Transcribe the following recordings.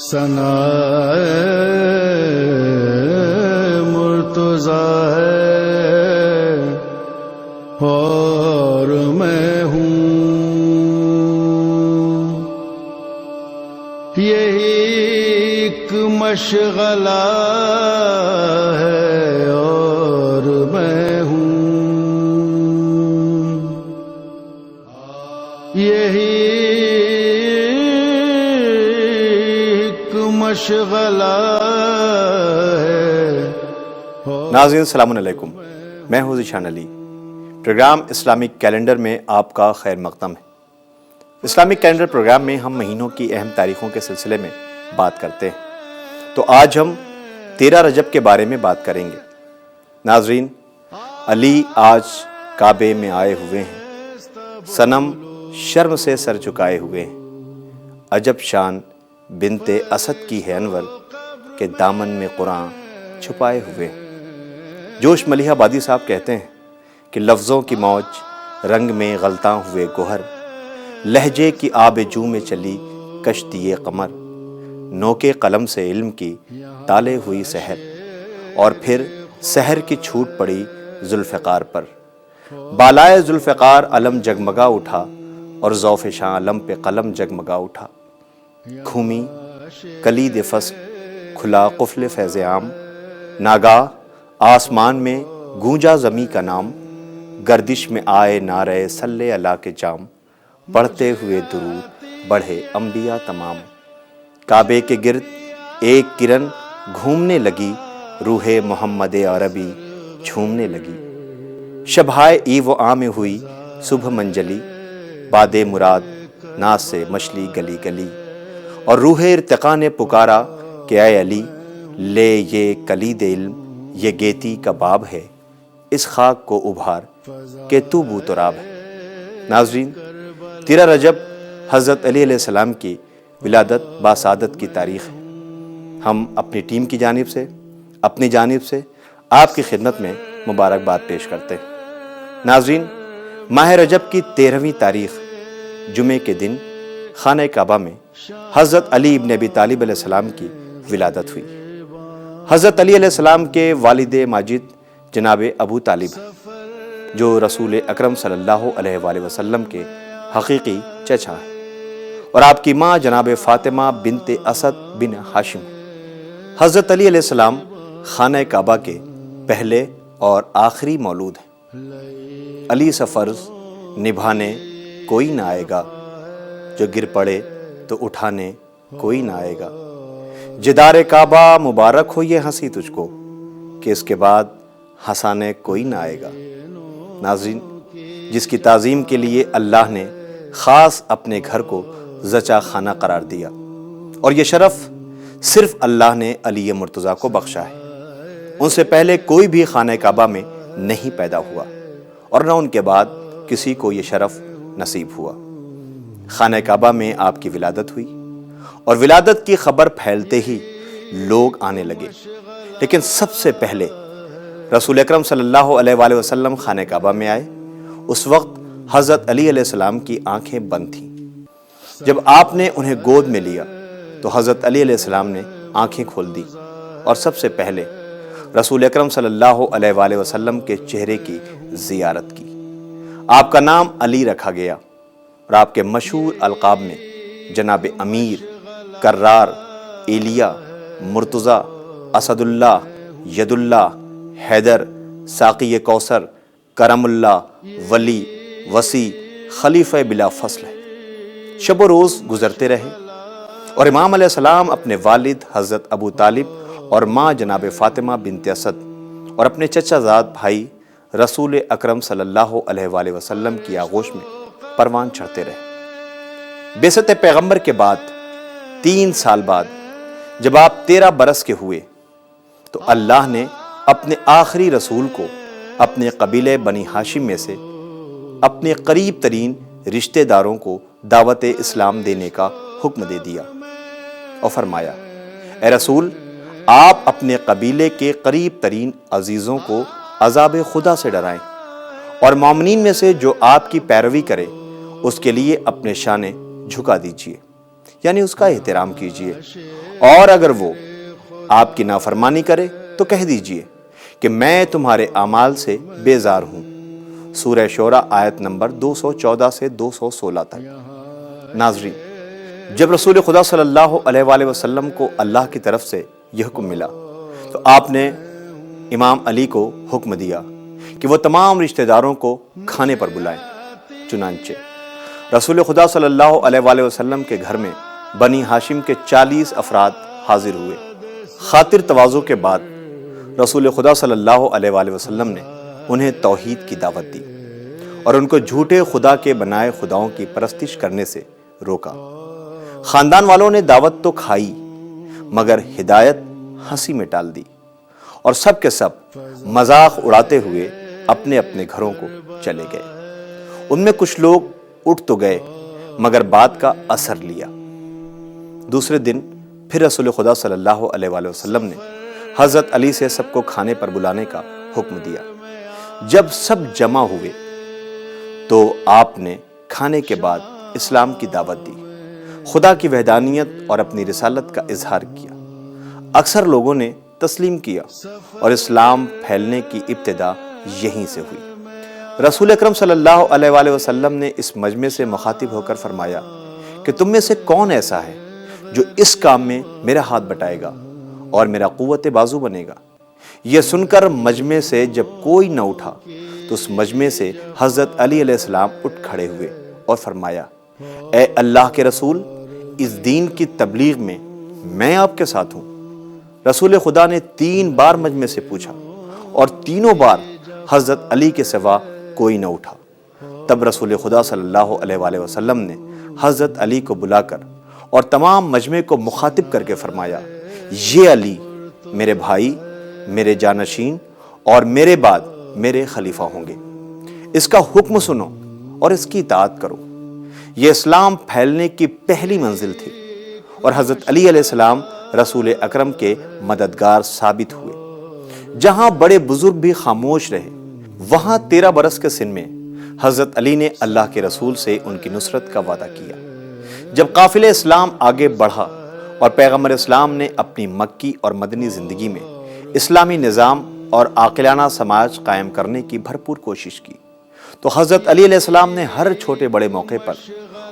ثنا مرتضیٰ ہے اور میں ہوں، یہی ایک مشغلہ ہے اور میں ہوں، یہی مشغلہ ہے۔ ناظرین السلام علیکم، میں ہوں ذیشان علی۔ پروگرام اسلامک کیلنڈر میں آپ کا خیر مقدم ہے۔ اسلامک کیلنڈر پروگرام میں ہم مہینوں کی اہم تاریخوں کے سلسلے میں بات کرتے ہیں، تو آج ہم 13 رجب کے بارے میں بات کریں گے۔ ناظرین، علی آج کعبے میں آئے ہوئے ہیں، صنم شرم سے سر جھکائے ہوئے ہیں، عجب شان بنت اسد کی ہے انور کے دامن میں قرآن چھپائے ہوئے ہیں۔ جوش ملیحہ بادی صاحب کہتے ہیں کہ لفظوں کی موج رنگ میں غلطاں ہوئے گوہر، لہجے کی آب جو میں چلی کشتی قمر، نوکے قلم سے علم کی تالے ہوئی سحر، اور پھر سحر کی چھوٹ پڑی ذوالفقار پر، بالائے ذوالفقار علم جگمگا اٹھا اور ذوف شاہ علم پہ قلم جگمگا اٹھا، گھومی کلید فصل کھلا قفل فیض عام، ناگاہ آسمان میں گونجا زمیں کا نام، گردش میں آئے نعرہ صلی اللہ کے جام، پڑھتے ہوئے درود بڑھے انبیاء تمام، کعبے کے گرد ایک کرن گھومنے لگی، روح محمد عربی جھومنے لگی، شبہائے ای و آ میں ہوئی صبح منجلی، باد مراد ناز سے مچلی گلی گلی، اور روح ارتقا نے پکارا کہ اے علی لے یہ کلید علم، یہ گیتی کا باب ہے، اس خاک کو ابھار کہ تو بو تراب ہے۔ ناظرین، 13 رجب حضرت علی علیہ السلام کی ولادت باسعادت کی تاریخ ہے۔ ہم اپنی ٹیم کی جانب سے، اپنی جانب سے آپ کی خدمت میں مبارکباد پیش کرتے ہیں۔ ناظرین، ماہ رجب کی 13ویں تاریخ جمعے کے دن خانہ کعبہ میں حضرت علی ابن ابی طالب علیہ السلام کی ولادت ہوئی۔ حضرت علی علیہ السلام کے والد ماجد جناب ابو طالب، جو رسول اکرم صلی اللہ علیہ وآلہ وسلم کے حقیقی چچا ہیں، اور آپ کی ماں جناب فاطمہ بنت اسد بن ہاشم۔ حضرت علی علیہ السلام خانہ کعبہ کے پہلے اور آخری مولود ہیں۔ علی سا فرض نبھانے کوئی نہ آئے گا، جو گر پڑے تو اٹھانے کوئی نہ آئے گا، جدار کعبہ مبارک ہو یہ ہنسی تجھ کو، کہ اس کے بعد ہنسانے کوئی نہ آئے گا۔ ناظرین، جس کی تعظیم کے لیے اللہ نے خاص اپنے گھر کو زچہ خانہ قرار دیا، اور یہ شرف صرف اللہ نے علی مرتضیٰ کو بخشا ہے۔ ان سے پہلے کوئی بھی خانہ کعبہ میں نہیں پیدا ہوا، اور نہ ان کے بعد کسی کو یہ شرف نصیب ہوا۔ خانہ کعبہ میں آپ کی ولادت ہوئی، اور ولادت کی خبر پھیلتے ہی لوگ آنے لگے، لیکن سب سے پہلے رسول اکرم صلی اللہ علیہ وآلہ وسلم خانہ کعبہ میں آئے۔ اس وقت حضرت علی علیہ السلام کی آنکھیں بند تھیں۔ جب آپ نے انہیں گود میں لیا تو حضرت علی علیہ السلام نے آنکھیں کھول دی، اور سب سے پہلے رسول اکرم صلی اللہ علیہ وآلہ وسلم کے چہرے کی زیارت کی۔ آپ کا نام علی رکھا گیا، اور آپ کے مشہور القاب میں جناب امیر، کرار، ایلیا، مرتضیٰ، اسد اللہ، ید اللہ، حیدر، ساقی کوثر، کرم اللہ، ولی، وسیع، خلیفہ بلا فصل ہے۔ شب و روز گزرتے رہے، اور امام علیہ السلام اپنے والد حضرت ابو طالب اور ماں جناب فاطمہ بنت اسد اور اپنے چچا زاد بھائی رسول اکرم صلی اللہ علیہ وآلہ وسلم کی آغوش میں پروان چڑھتے رہے۔ بعثت پیغمبر کے بعد 3 سال بعد جب آپ 13 برس کے ہوئے تو اللہ نے اپنے آخری رسول کو اپنے قبیلے بنی ہاشم میں سے اپنے قریب ترین رشتہ داروں کو دعوت اسلام دینے کا حکم دے دیا، اور فرمایا، اے رسول، آپ اپنے قبیلے کے قریب ترین عزیزوں کو عذاب خدا سے ڈرائیں، اور مومنین میں سے جو آپ کی پیروی کرے اس کے لیے اپنے شانے جھکا دیجیے۔ یعنی اس کا احترام کیجیے، اور اگر وہ آپ کی نافرمانی کرے تو کہہ دیجیے کہ میں تمہارے اعمال سے بیزار ہوں۔ سورہ شورى آیت نمبر 214 سے 216 تک۔ ناظرین، جب رسول خدا صلی اللہ علیہ وآلہ وسلم کو اللہ کی طرف سے یہ حکم ملا تو آپ نے امام علی کو حکم دیا کہ وہ تمام رشتہ داروں کو کھانے پر بلائیں۔ چنانچہ رسول خدا صلی اللہ علیہ وآلہ وسلم کے گھر میں بنی ہاشم کے 40 افراد حاضر ہوئے۔ خاطر تواضع کے بعد رسول خدا صلی اللہ علیہ وآلہ وسلم نے انہیں توحید کی دعوت دی اور ان کو جھوٹے خدا کے بنائے خداؤں کی پرستش کرنے سے روکا۔ خاندان والوں نے دعوت تو کھائی مگر ہدایت ہنسی میں ٹال دی، اور سب کے سب مذاق اڑاتے ہوئے اپنے اپنے گھروں کو چلے گئے۔ ان میں کچھ لوگ اٹھ تو گئے مگر بات کا اثر لیا۔ دوسرے دن پھر رسول خدا صلی اللہ علیہ وآلہ وسلم نے حضرت علی سے سب کو کھانے پر بلانے کا حکم دیا۔ جب سب جمع ہوئے تو آپ نے کھانے کے بعد اسلام کی دعوت دی، خدا کی وحدانیت اور اپنی رسالت کا اظہار کیا۔ اکثر لوگوں نے تسلیم کیا اور اسلام پھیلنے کی ابتدا یہیں سے ہوئی۔ رسول اکرم صلی اللہ علیہ وآلہ وسلم نے اس مجمع سے مخاطب ہو کر فرمایا کہ تم میں سے کون ایسا ہے جو اس کام میں میرا ہاتھ بٹائے گا اور میرا قوت بازو بنے گا؟ یہ سن کر مجمع سے جب کوئی نہ اٹھا تو اس مجمع سے حضرت علی علیہ السلام اٹھ کھڑے ہوئے اور فرمایا، اے اللہ کے رسول، اس دین کی تبلیغ میں آپ کے ساتھ ہوں۔ رسول خدا نے 3 بار مجمع سے پوچھا اور تینوں بار حضرت علی کے سوا کوئی نہ اٹھا۔ تب رسول خدا صلی اللہ علیہ وآلہ وسلم نے حضرت علی کو بلا کر اور تمام مجمع کو مخاطب کر کے فرمایا، یہ علی میرے بھائی، میرے جانشین اور میرے بعد میرے خلیفہ ہوں گے۔ اس کا حکم سنو اور اس کی اطاعت کرو۔ یہ اسلام پھیلنے کی پہلی منزل تھی اور حضرت علی علیہ السلام رسول اکرم کے مددگار ثابت ہوئے۔ جہاں بڑے بزرگ بھی خاموش رہے، وہاں 13 برس کے سن میں حضرت علی نے اللہ کے رسول سے ان کی نصرت کا وعدہ کیا۔ جب قافلہ اسلام آگے بڑھا اور پیغمبر اسلام نے اپنی مکی اور مدنی زندگی میں اسلامی نظام اور عاقلانہ سماج قائم کرنے کی بھرپور کوشش کی تو حضرت علی علیہ السلام نے ہر چھوٹے بڑے موقع پر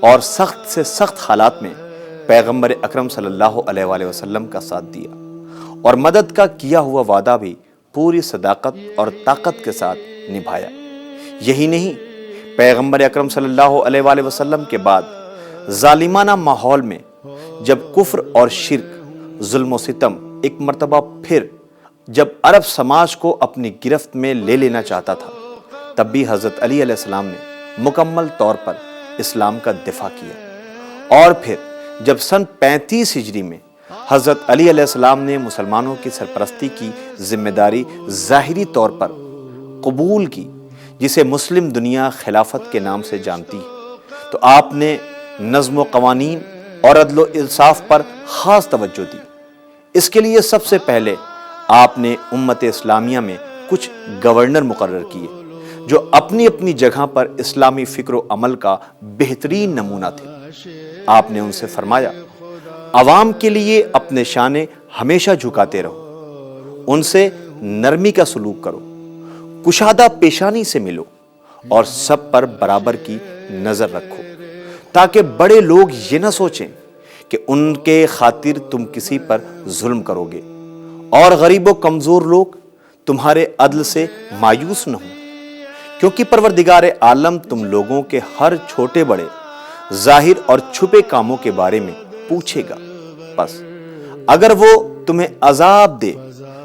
اور سخت سے سخت حالات میں پیغمبر اکرم صلی اللہ علیہ وآلہ وسلم کا ساتھ دیا اور مدد کا کیا ہوا وعدہ بھی پوری صداقت اور طاقت کے ساتھ نبھایا۔ یہی نہیں، پیغمبر اکرم صلی اللہ علیہ وآلہ وسلم کے بعد ظالمانہ ماحول میں جب کفر اور شرک، ظلم و ستم ایک مرتبہ پھر جب عرب سماج کو اپنی گرفت میں لے لینا چاہتا تھا، تب بھی حضرت علی علیہ السلام نے مکمل طور پر اسلام کا دفاع کیا۔ اور پھر جب سن 35 ہجری میں حضرت علی علیہ السلام نے مسلمانوں کی سرپرستی کی ذمہ داری ظاہری طور پر قبول کی، جسے مسلم دنیا خلافت کے نام سے جانتی ہے، تو آپ نے نظم و قوانین اور عدل و انصاف پر خاص توجہ دی۔ اس کے لیے سب سے پہلے آپ نے امت اسلامیہ میں کچھ گورنر مقرر کیے جو اپنی اپنی جگہ پر اسلامی فکر و عمل کا بہترین نمونہ تھے۔ آپ نے ان سے فرمایا، عوام کے لیے اپنے شانے ہمیشہ جھکاتے رہو، ان سے نرمی کا سلوک کرو، کشادہ پیشانی سے ملو اور سب پر برابر کی نظر رکھو، تاکہ بڑے لوگ یہ نہ سوچیں کہ ان کے خاطر تم کسی پر ظلم کرو گے اور غریب و کمزور لوگ تمہارے عدل سے مایوس نہ ہوں، کیونکہ پروردگار عالم تم لوگوں کے ہر چھوٹے بڑے ظاہر اور چھپے کاموں کے بارے میں پوچھے گا۔ بس اگر وہ تمہیں عذاب دے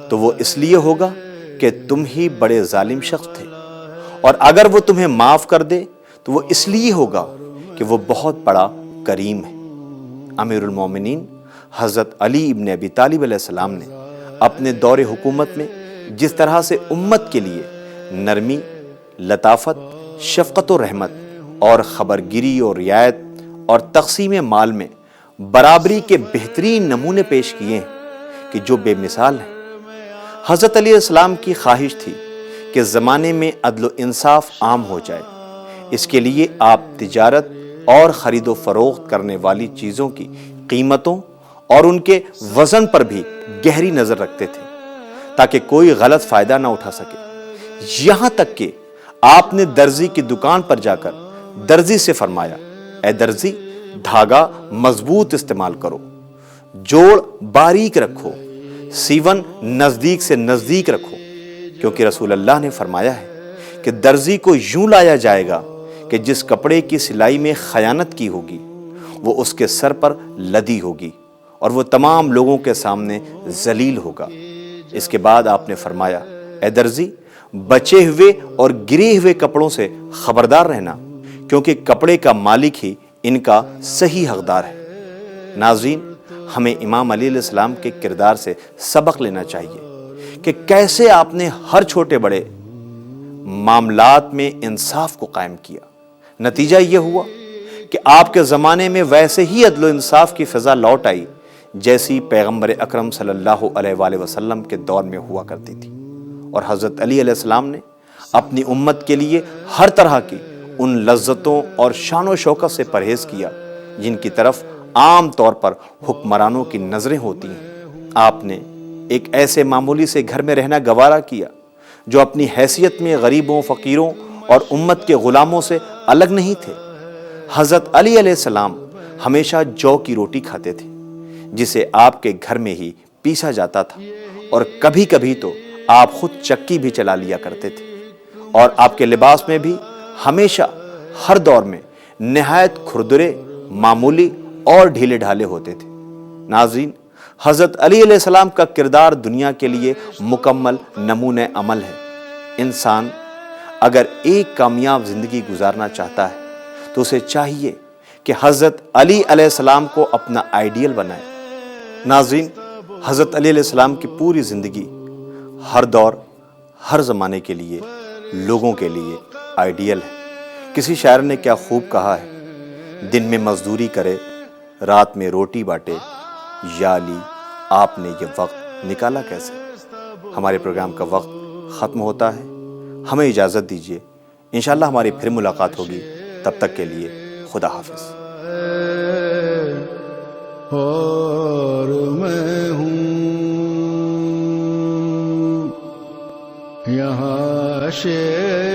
تو وہ اس لیے ہوگا کہ تم ہی بڑے ظالم شخص تھے، اور اگر وہ تمہیں معاف کر دے تو وہ اس لیے ہوگا کہ وہ بہت بڑا کریم ہے۔ امیر المومنین حضرت علی ابن ابی طالب علیہ السلام نے اپنے دور حکومت میں جس طرح سے امت کے لیے نرمی، لطافت، شفقت و رحمت اور خبرگیری اور رعایت اور تقسیم مال میں برابری کے بہترین نمونے پیش کیے ہیں کہ جو بے مثال ہیں۔ حضرت علیہ السلام کی خواہش تھی کہ زمانے میں عدل و انصاف عام ہو جائے۔ اس کے لیے آپ تجارت، اور خرید و فروخت کرنے والی چیزوں کی قیمتوں اور ان کے وزن پر بھی گہری نظر رکھتے تھے تاکہ کوئی غلط فائدہ نہ اٹھا سکے۔ یہاں تک کہ آپ نے درزی کی دکان پر جا کر درزی سے فرمایا، اے درزی، دھاگا مضبوط استعمال کرو، جوڑ باریک رکھو، سیون نزدیک سے نزدیک رکھو، کیونکہ رسول اللہ نے فرمایا ہے کہ درزی کو یوں لایا جائے گا کہ جس کپڑے کی سلائی میں خیانت کی ہوگی وہ اس کے سر پر لدی ہوگی اور وہ تمام لوگوں کے سامنے ذلیل ہوگا۔ اس کے بعد آپ نے فرمایا، اے درزی، بچے ہوئے اور گرے ہوئے کپڑوں سے خبردار رہنا، کیونکہ کپڑے کا مالک ہی ان کا صحیح حقدار ہے۔ ناظرین، ہمیں امام علی علیہ السلام کے کردار سے سبق لینا چاہیے کہ کیسے آپ نے ہر چھوٹے بڑے معاملات میں انصاف کو قائم کیا۔ نتیجہ یہ ہوا کہ آپ کے زمانے میں ویسے ہی عدل و انصاف کی فضا لوٹ آئی جیسی پیغمبر اکرم صلی اللہ علیہ وآلہ وسلم کے دور میں ہوا کرتی تھی، اور حضرت علی علیہ السلام نے اپنی امت کے لیے ہر طرح کی ان لذتوں اور شان و شوکت سے پرہیز کیا جن کی طرف عام طور پر حکمرانوں کی نظریں ہوتی ہیں۔ آپ نے ایک ایسے معمولی سے گھر میں رہنا گوارا کیا جو اپنی حیثیت میں غریبوں، فقیروں اور امت کے غلاموں سے الگ نہیں تھے۔ حضرت علی علیہ السلام ہمیشہ جو کی روٹی کھاتے تھے جسے آپ کے گھر میں ہی پیسا جاتا تھا، اور کبھی کبھی تو آپ خود چکی بھی چلا لیا کرتے تھے، اور آپ کے لباس میں بھی ہمیشہ ہر دور میں نہایت کھردرے، معمولی اور ڈھیلے ڈھالے ہوتے تھے۔ ناظرین، حضرت علی علیہ السلام کا کردار دنیا کے لیے مکمل نمونہ عمل ہے۔ انسان اگر ایک کامیاب زندگی گزارنا چاہتا ہے تو اسے چاہیے کہ حضرت علی علیہ السلام کو اپنا آئیڈیل بنائے۔ ناظرین، حضرت علی علیہ السلام کی پوری زندگی ہر دور، ہر زمانے کے لیے، لوگوں کے لیے آئیڈیل ہے۔ کسی شاعر نے کیا خوب کہا ہے، دن میں مزدوری کرے، رات میں روٹی باٹے، یا علی آپ نے یہ وقت نکالا کیسے؟ ہمارے پروگرام کا وقت ختم ہوتا ہے، ہمیں اجازت دیجیے، انشاءاللہ ہماری پھر ملاقات ہوگی، تب تک کے لیے خدا حافظ۔ اور میں ہوں یہاں شیر